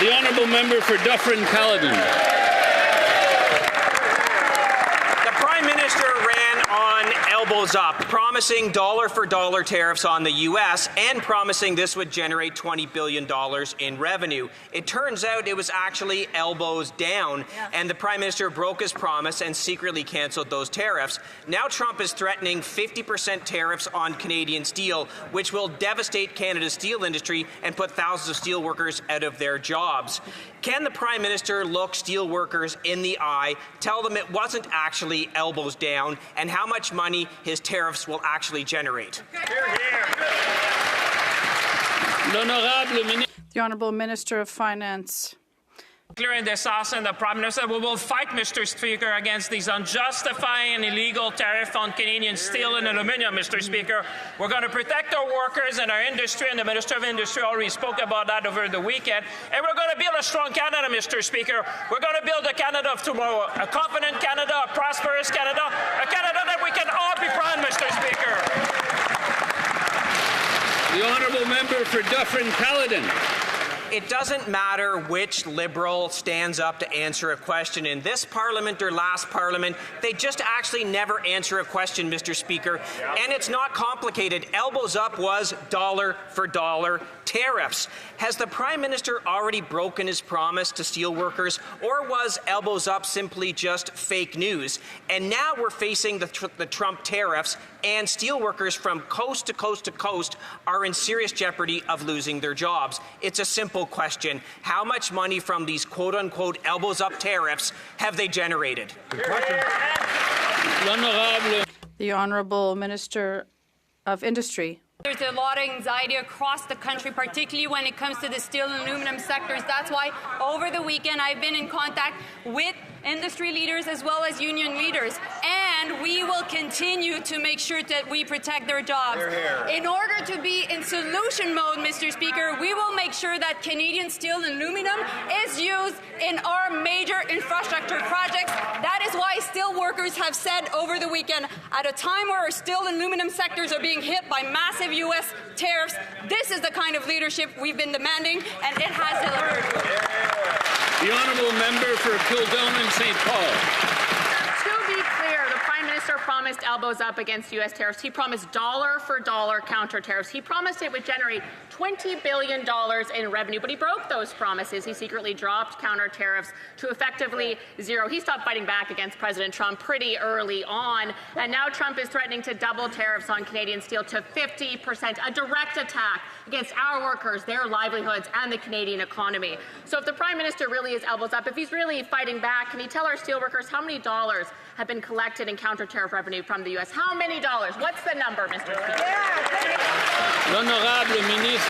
The honourable member for Dufferin-Caledon. The Prime Minister ran on elbows up, promising dollar-for-dollar tariffs on the U.S. and promising this would generate $20 billion in revenue. It turns out it was actually elbows down, and the Prime Minister broke his promise and secretly cancelled those tariffs. Now Trump is threatening 50% tariffs on Canadian steel, which will devastate Canada's steel industry and put thousands of steel workers out of their jobs. Can the Prime Minister look steel workers in the eye, tell them it wasn't actually elbows down, and how much money his tariffs will actually generate? The Honourable Minister of Finance. In this House and the Prime Minister, we will fight, Mr. Speaker, against these unjustified and illegal tariffs on Canadian steel and aluminium, Mr. Speaker. We're going to protect our workers and our industry, and the Minister of Industry already spoke about that over the weekend. And we're going to build a strong Canada, Mr. Speaker. We're going to build a Canada of tomorrow, a confident Canada, a prosperous Canada, a Canada that we can all be proud of, Mr. Speaker. The honourable member for Dufferin-Caledon. It doesn't matter which Liberal stands up to answer a question in this Parliament or last Parliament. They just actually never answer a question, Mr. Speaker. And it's not complicated. Elbows up was dollar-for-dollar tariffs. Has the Prime Minister already broken his promise to steelworkers, or was elbows up simply just fake news? And now we're facing the Trump tariffs, and steelworkers from coast to coast to coast are in serious jeopardy of losing their jobs. It's a simple question. How much money from these quote-unquote elbows-up tariffs have they generated? The Honourable Minister of Industry. There's a lot of anxiety across the country, particularly when it comes to the steel and aluminum sectors. That's why over the weekend I've been in contact with industry leaders as well as union leaders, and we will continue to make sure that we protect their jobs. In order to be in solution mode, Mr. Speaker, we will make sure that Canadian steel and aluminum is used in our major infrastructure projects. That is why steel workers have said over the weekend, at a time where our steel and aluminum sectors are being hit by massive U.S. tariffs, this is the kind of leadership we've been demanding, and it has delivered. The honourable member for Kildonan St. Paul. To be clear, the Prime Minister promised elbows up against U.S. tariffs. He promised dollar-for-dollar counter tariffs. He promised it would generate $20 billion in revenue, but he broke those promises. He secretly dropped counter tariffs to effectively zero. He stopped fighting back against President Trump pretty early on, and now Trump is threatening to double tariffs on Canadian steel to 50%, a direct attack against our workers, their livelihoods, and the Canadian economy. So if the Prime Minister really is elbows up, if he's really fighting back, can he tell our steelworkers how many dollars have been collected in counter tariff revenue from the U.S.? How many dollars? What's the number, Mr. Speaker?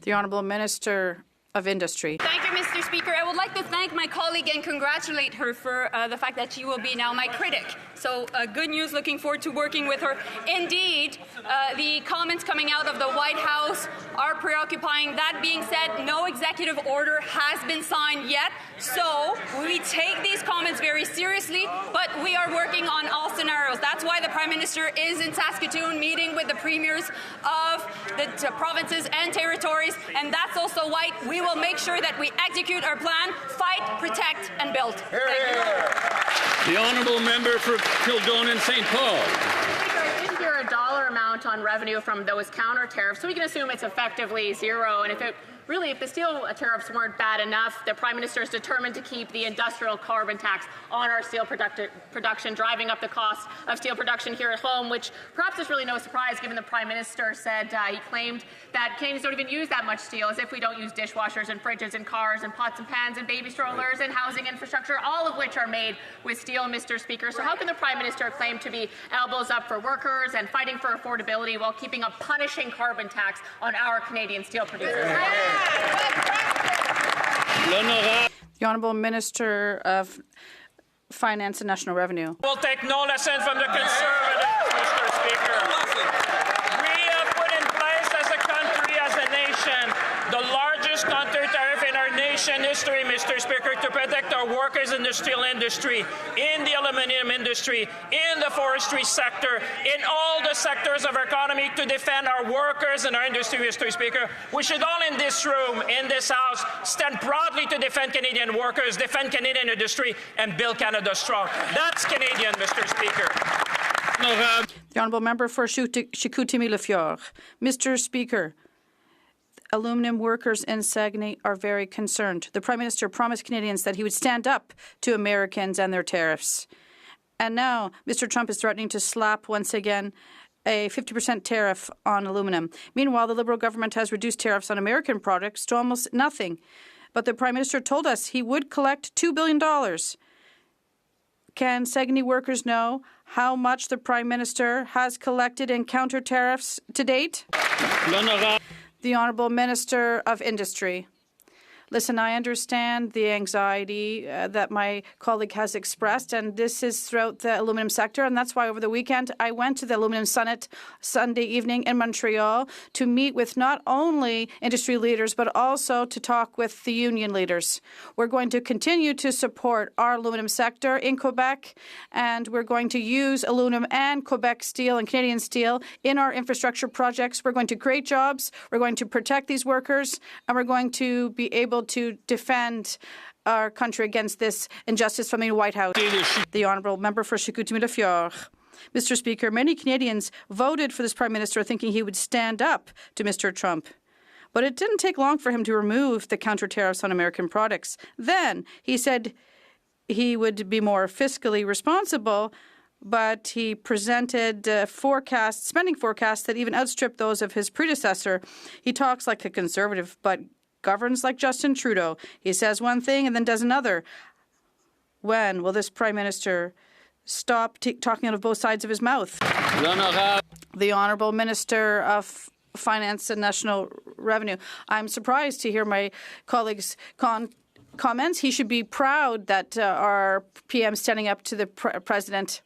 The Honourable Minister of Industry. Thank you, Mr. Speaker. I would like to thank my colleague and congratulate her for the fact that she will be now my critic. So good news, looking forward to working with her. Indeed, the comments coming out of the White House are preoccupying. That being said, no executive order has been signed yet. So we take these comments very seriously, but we are working on all scenarios. That's why the Prime Minister is in Saskatoon meeting with the premiers of the provinces and territories, and that's also why we will make sure that we execute our plan, fight, protect, and build. The honourable member for Kildonan St. Paul. I didn't hear a dollar amount on revenue from those counter tariffs, so we can assume it's effectively zero. And if the steel tariffs weren't bad enough, the Prime Minister is determined to keep the industrial carbon tax on our steel production, driving up the cost of steel production here at home, which perhaps is really no surprise given the Prime Minister said he claimed that Canadians don't even use that much steel, as if we don't use dishwashers and fridges and cars and pots and pans and baby strollers and housing infrastructure, all of which are made with steel, Mr. Speaker. So how can the Prime Minister claim to be elbows up for workers and fighting for affordability while keeping a punishing carbon tax on our Canadian steel producers? The Honourable Minister of Finance and National Revenue. We'll take no lesson from the Conservatives, Mr. Speaker. We have put in place as a country, as a nation, the largest counter tariff in our nation nation history, Mr. Speaker, to protect our workers in the steel industry, in the aluminum industry, in the forestry sector, in all the sectors of our economy, to defend our workers and our industry, Mr. Speaker. We should all in this room, in this House, stand proudly to defend Canadian workers, defend Canadian industry, and build Canada strong. That's Canadian, Mr. Speaker. The honourable member for Chicoutimi-Le-Fjord. Mr. Speaker, aluminium workers in Saguenay are very concerned. The Prime Minister promised Canadians that he would stand up to Americans and their tariffs. And now Mr. Trump is threatening to slap once again a 50% tariff on aluminum. Meanwhile, the Liberal government has reduced tariffs on American products to almost nothing. But the Prime Minister told us he would collect $2 billion. Can Saguenay workers know how much the Prime Minister has collected in counter tariffs to date? The Honourable Minister of Industry. Listen, I understand the anxiety that my colleague has expressed, and this is throughout the aluminum sector, and that's why over the weekend I went to the Aluminum Summit Sunday evening in Montreal to meet with not only industry leaders, but also to talk with the union leaders. We're going to continue to support our aluminum sector in Quebec, and we're going to use aluminum and Quebec steel and Canadian steel in our infrastructure projects. We're going to create jobs, we're going to protect these workers, and we're going to be able to defend our country against this injustice from the White House. The honourable member for Chicoutimi-Le-Fjord. Mr. Speaker, many Canadians voted for this Prime Minister thinking he would stand up to Mr. Trump. But it didn't take long for him to remove the counter tariffs on American products. Then he said he would be more fiscally responsible, but he presented spending forecasts that even outstripped those of his predecessor. He talks like a conservative, but governs like Justin Trudeau. He says one thing and then does another. When will this Prime Minister stop talking out of both sides of his mouth? The Honourable Minister of Finance and National Revenue. I'm surprised to hear my colleagues' comments. He should be proud that our PM standing up to the President.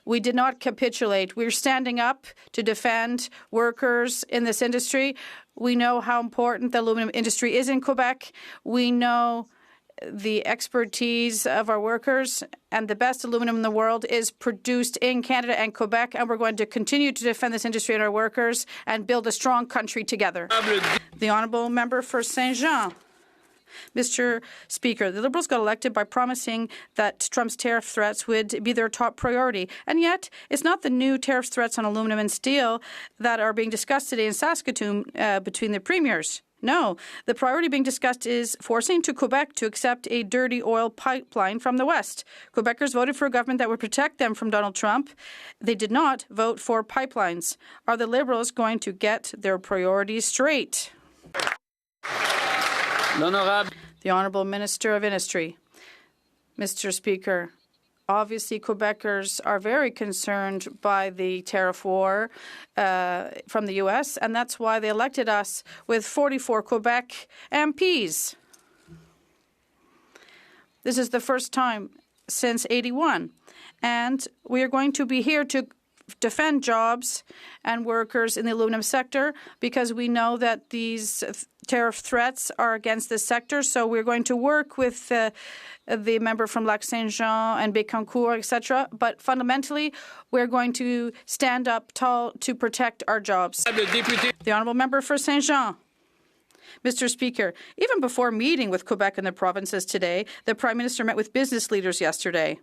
We did not capitulate. We're standing up to defend workers in this industry. We know how important the aluminum industry is in Quebec. We know the expertise of our workers, and the best aluminum in the world is produced in Canada and Quebec, and we're going to continue to defend this industry and our workers and build a strong country together. The honourable member for Saint-Jean. Mr. Speaker, the Liberals got elected by promising that Trump's tariff threats would be their top priority. And yet, it's not the new tariff threats on aluminum and steel that are being discussed today in Saskatoon between the premiers. No, the priority being discussed is forcing Quebec to accept a dirty oil pipeline from the West. Quebecers voted for a government that would protect them from Donald Trump. They did not vote for pipelines. Are the Liberals going to get their priorities straight? The Honourable Minister of Industry. Mr. Speaker, obviously Quebecers are very concerned by the tariff war from the U.S., and that's why they elected us with 44 Quebec MPs. This is the first time since '81, and we are going to be here to defend jobs and workers in the aluminum sector because we know that these tariff threats are against this sector. So we're going to work with the member from Lac-Saint-Jean and Bécancour, etc. But fundamentally, we're going to stand up tall to protect our jobs. The honourable member for Saint-Jean. Mr. Speaker, even before meeting with Quebec and the provinces today, the Prime Minister met with business leaders yesterday.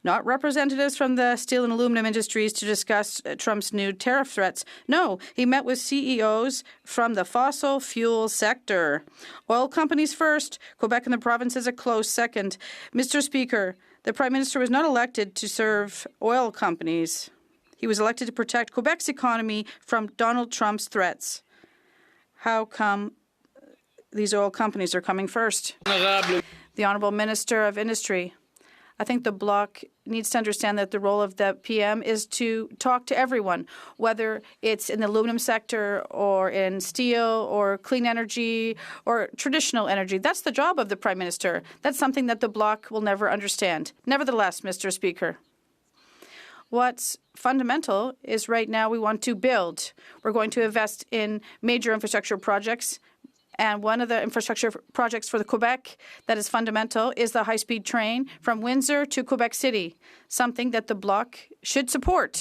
Not representatives from the steel and aluminum industries to discuss Trump's new tariff threats. No, he met with CEOs from the fossil fuel sector. Oil companies first, Quebec and the provinces a close second. Mr. Speaker, the Prime Minister was not elected to serve oil companies. He was elected to protect Quebec's economy from Donald Trump's threats. How come these oil companies are coming first? The Honourable Minister of Industry. I think the Bloc needs to understand that the role of the PM is to talk to everyone, whether it's in the aluminum sector or in steel or clean energy or traditional energy. That's the job of the Prime Minister. That's something that the Bloc will never understand. Nevertheless, Mr. Speaker, what's fundamental is right now we want to build. We're going to invest in major infrastructure projects, And one of the infrastructure projects for the Quebec that is fundamental is the high-speed train from Windsor to Quebec City, something that the Bloc should support.